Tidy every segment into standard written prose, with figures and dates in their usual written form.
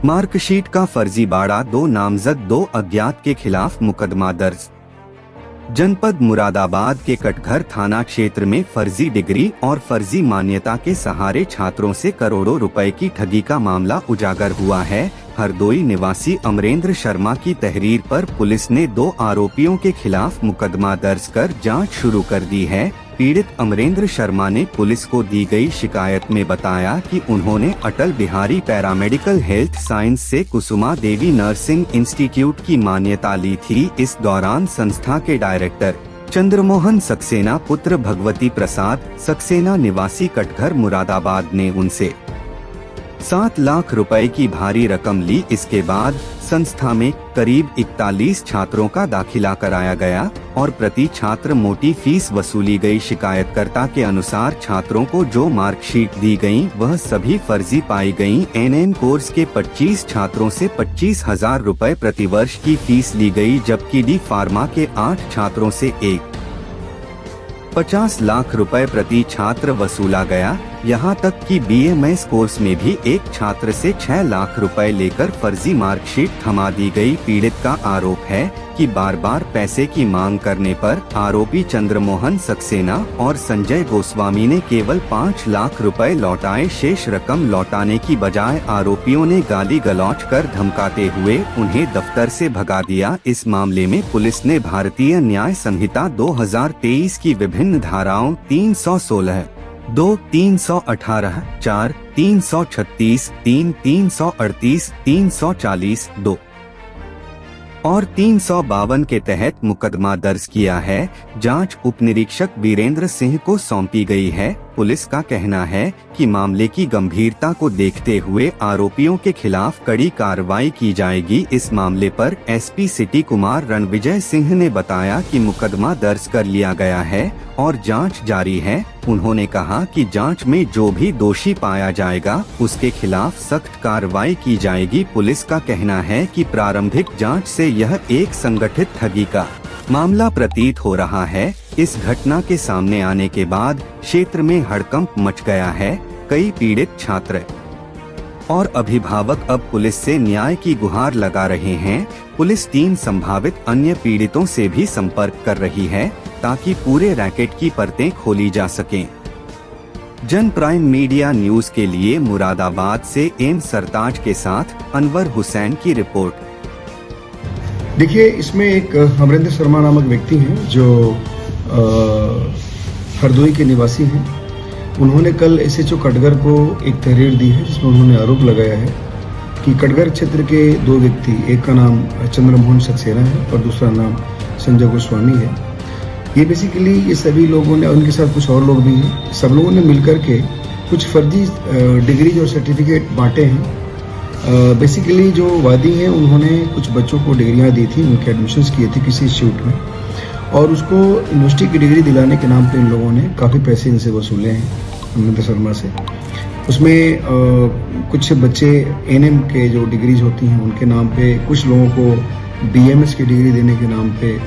Marksheet का फर्जीवाड़ा, 2 नामजद 2 अज्ञात के खिलाफ मुकदमा दर्ज। जनपद मुरादाबाद के कटघर थाना क्षेत्र में फर्जी डिग्री और फर्जी मान्यता के सहारे छात्रों से करोड़ों रुपए की ठगी का मामला उजागर हुआ है। हरदोई निवासी अमरेंद्र शर्मा की तहरीर पर पुलिस ने 2 आरोपियों के खिलाफ मुकदमा दर्ज कर जांच शुरू कर दी है। पीड़ित अमरेंद्र शर्मा ने पुलिस को दी गई शिकायत में बताया कि उन्होंने Atal Bihari paramedical health science से कुसुमा देवी नर्सिंग इंस्टीट्यूट की मान्यता ली थी। इस दौरान संस्था के डायरेक्टर चंद्रमोहन सक्सेना पुत्र भगवती प्रसाद सक्सेना निवासी कटघर मुरादाबाद ने उनसे 7 लाख रुपए की भारी रकम ली। इसके बाद संस्था में करीब 41 छात्रों का दाखिला कराया गया और प्रति छात्र मोटी फीस वसूली गई। शिकायतकर्ता के अनुसार छात्रों को जो मार्कशीट दी गई वह सभी फर्जी पाई गई। एनएम कोर्स के 25 छात्रों से 25,000 रुपए प्रतिवर्ष की फीस ली गई, जबकि डी फार्मा के 8 छात्रों से 50 लाख रुपए प्रति छात्र वसूला गया। यहाँ तक कि बीएमएस कोर्स में भी एक छात्र से 6 लाख रुपए लेकर फर्जी मार्कशीट थमा दी गई। पीड़ित का आरोप है कि बार बार पैसे की मांग करने पर आरोपी चंद्रमोहन सक्सेना और संजय गोस्वामी ने केवल 5 लाख रुपए लौटाए। शेष रकम लौटाने की बजाय आरोपियों ने गाली गलौज कर धमकाते हुए उन्हें दफ्तर से भगा दिया। इस मामले में पुलिस ने भारतीय न्याय संहिता 2023 की विभिन्न धाराओं 316, 2, 318, 4, 336, 3, 338, 340, 2 और 352 के तहत मुकदमा दर्ज किया है। जांच उप निरीक्षक वीरेंद्र सिंह को सौंपी गई है। पुलिस का कहना है कि मामले की गंभीरता को देखते हुए आरोपियों के खिलाफ कड़ी कार्रवाई की जाएगी। इस मामले पर एसपी सिटी कुमार रणविजय सिंह ने बताया कि मुकदमा दर्ज कर लिया गया है और जांच जारी है। उन्होंने कहा कि जांच में जो भी दोषी पाया जाएगा उसके खिलाफ सख्त कार्रवाई की जाएगी। पुलिस का कहना है कि प्रारंभिक जांच से यह एक संगठित ठगी का मामला प्रतीत हो रहा है। इस घटना के सामने आने के बाद क्षेत्र में हड़कंप मच गया है। कई पीड़ित छात्र और अभिभावक अब पुलिस से न्याय की गुहार लगा रहे हैं। पुलिस टीम संभावित अन्य पीड़ितों से भी संपर्क कर रही है ताकि पूरे रैकेट की परतें खोली जा सकें। जन प्राइम मीडिया न्यूज के लिए मुरादाबाद से एम सरताज के साथ अनवर हुसैन की रिपोर्ट। देखिए, इसमें एक अमरेंद्र शर्मा नामक व्यक्ति हैं जो हरदोई के निवासी हैं। उन्होंने कल एसएचओ कटघर को एक तहरीर दी है जिसमें उन्होंने आरोप लगाया है कि कटघर क्षेत्र के 2 व्यक्ति, एक का नाम चंद्रमोहन सक्सेना है और दूसरा नाम संजय गोस्वामी है। ये बेसिकली ये सभी लोगों ने, उनके साथ कुछ और लोग भी हैं, सब लोगों ने मिलकर के कुछ फर्जी डिग्री और सर्टिफिकेट बांटे हैं। बेसिकली जो वादी हैं उन्होंने कुछ बच्चों को डिग्रियां दी थी, उनके एडमिशन्स किए थे किसी इंस्टीट्यूट में, और उसको यूनिवर्सिटी की डिग्री दिलाने के नाम पे इन लोगों ने काफ़ी पैसे इनसे वसूले हैं अमरेंद्र शर्मा से। उसमें कुछ बच्चे एनएम के जो डिग्रीज होती हैं उनके नाम पे, कुछ लोगों को बीएमएस की डिग्री देने के नाम पे,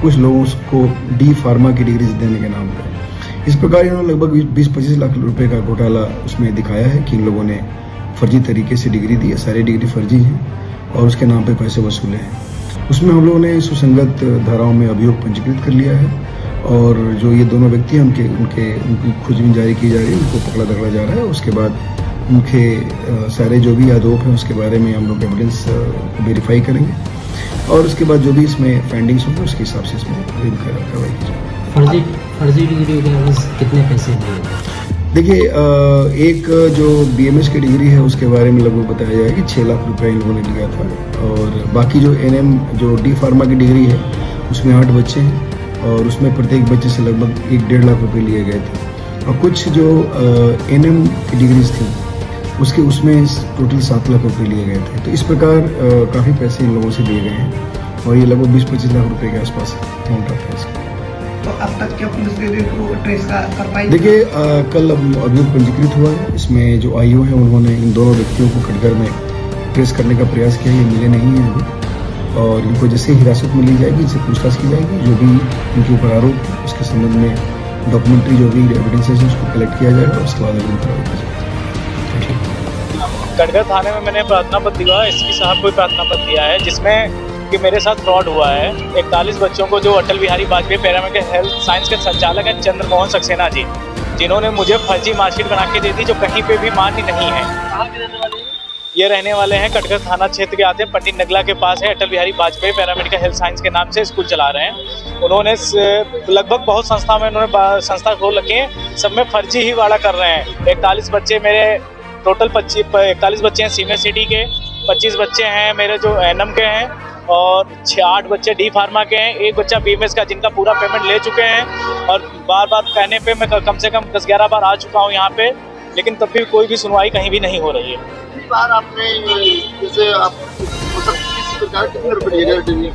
कुछ लोगों को डी फार्मा की डिग्री देने के नाम पे। इस प्रकार इन्होंने लगभग 20-25 लाख रुपए का घोटाला उसमें दिखाया है कि इन लोगों ने फर्जी तरीके से डिग्री दी है, सारी डिग्री फर्जी हैं और उसके नाम पे पैसे वसूले हैं। उसमें हम लोगों ने सुसंगत धाराओं में अभियोग पंजीकृत कर लिया है और जो ये दोनों व्यक्ति हैं उनकी खोजबीन जारी की जा रही है, उनको पकड़ा दकड़ा जा रहा है। उसके बाद उनके सारे जो भी आरोप हैं उसके बारे में हम लोग एविडेंस वेरीफाई करेंगे और उसके बाद जो भी इसमें फाइंडिंग्स होंगे उसके हिसाब से इसमें कार्रवाई की जाएगी। फर्जी डिग्री के कितने पैसे दिए? देखिए, एक जो बीएमएस की डिग्री है उसके बारे में लगभग बताया जाए कि 6 लाख रुपए इन लोगों ने लिया था और बाकी जो एनएम जो डी फार्मा की डिग्री है उसमें 8 बच्चे हैं और उसमें प्रत्येक बच्चे से लगभग 1-1.5 लाख रुपए लिए गए थे और कुछ जो एनएम की डिग्रीज थी उसमें टोटल 7 लाख रुपए लिए गए थे। तो इस प्रकार काफ़ी पैसे इन लोगों से लिए गए हैं और ये लगभग 20-25 लाख रुपए के आसपास अमाउंट आता है इसका। तो अब तक क्या पुलिस को ट्रेस कर पाई? देखिए, कल अभियोग पंजीकृत हुआ है। इसमें जो आईओ है उन्होंने इन दोनों व्यक्तियों को कटघर में ट्रेस करने का प्रयास किया, ये मिले नहीं हैं अभी और इनको जैसे हिरासत में ली जाएगी, इनसे पूछताछ की जाएगी। जो भी इनके ऊपर आरोप है उसके संबंध में डॉक्यूमेंट्री जो भी एविडेंसेस है उसको कलेक्ट किया जाएगा, उसके बाद अगली कार्रवाई की जाएगी। कटघर थाने में मैंने प्रार्थना पत्र दिया, एसपी साहब को प्रार्थना पत्र दिया है, जिसमें कि मेरे साथ फ्रॉड हुआ है। 41 बच्चों को जो Atal Bihari Vajpayee paramedical health science के संचालक हैं चंद्रमोहन सक्सेना जी, जिन्होंने मुझे फर्जी मार्कशीट बना के दे दी जो कहीं पे भी मान्य नहीं है। कहाँ के रहने वाले हैं? ये रहने वाले हैं कटघर थाना क्षेत्र के, आते हैं पंडित नगला के पास है। Atal Bihari Vajpayee paramedical health science के नाम से स्कूल चला रहे हैं। उन्होंने लगभग बहुत संस्था में उन्होंने संस्था खोल रखी है, सब में फर्जी ही वाड़ा कर रहे हैं। 41 बच्चे मेरे, टोटल 41 बच्चे हैं सीनियर सिटी के, 25 बच्चे हैं मेरे जो एनएम के हैं, और 8 बच्चे डी फार्मा के हैं, एक बच्चा बीएमएस का, जिनका पूरा पेमेंट ले चुके हैं। और बार बार कहने पे मैं कम से कम 10-11 बार आ चुका हूँ यहाँ पे, लेकिन तब भी कोई भी सुनवाई कहीं भी नहीं हो रही है। बार आपने जैसे आप मतलब किस प्रकार कितने रुपए लिए गए?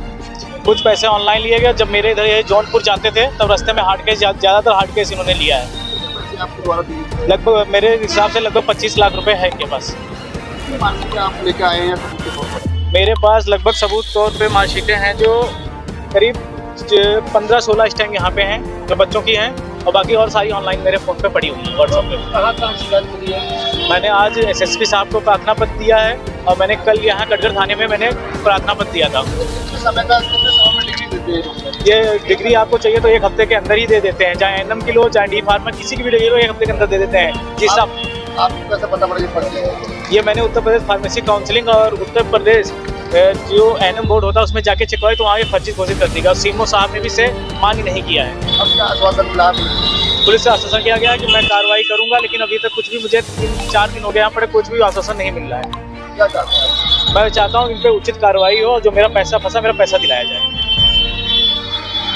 कुछ पैसे ऑनलाइन लिए गए। जब मेरे इधर ये जौनपुर जाते थे तब रास्ते में हार्ड केस, ज़्यादातर हार्ड केस इन्होंने लिया है। आपके द्वारा दिए लगभग मेरे हिसाब से लगभग 25 लाख रुपए है इनके पास। मानने के आप लेके आए हैं सबूत के तौर पर? मेरे पास लगभग सबूत तौर पे मार्कशीटें हैं जो करीब 15-16 इस टाइम यहाँ पे हैं जो बच्चों की हैं, और बाकी और सारी ऑनलाइन मेरे फ़ोन पे पड़ी हुई है, व्हाट्सएप पे। कहाँ शिकायत करी है? मैंने आज एसएसपी साहब को प्रार्थना पत्र दिया है, और मैंने कल यहाँ कटघर थाने में मैंने प्रार्थना पत्र दिया था। कितने समय में डिग्री देते हैं? ये डिग्री आपको चाहिए तो 1 हफ्ते के अंदर ही दे देते हैं, चाहे एनएम की लो चाहे डी फार्मा, किसी की भी डिग्री लो 1 हफ्ते के अंदर दे देते हैं। जी साहब, आपको कैसे पता पड़ा ये फर्जी है? ये मैंने उत्तर प्रदेश फार्मेसी काउंसिलिंग और उत्तर प्रदेश जो एनएम बोर्ड होता है उसमें जाके चेकवाई, तो वहाँ ये फर्जी घोषित कर देगा। और सीएमओ साहब ने भी इसे मान्य नहीं किया है। अब क्या आश्वासन मिला? पुलिस से आश्वासन किया गया कि मैं कार्रवाई करूंगा, लेकिन अभी तक कुछ भी, मुझे 3-4 दिन हो गए यहाँ पर, कुछ भी आश्वासन नहीं मिल रहा है। क्या चाहते हैं? मैं चाहता हूँ इन पे उचित कार्रवाई हो, जो मेरा पैसा फंसा मेरा पैसा दिलाया जाए।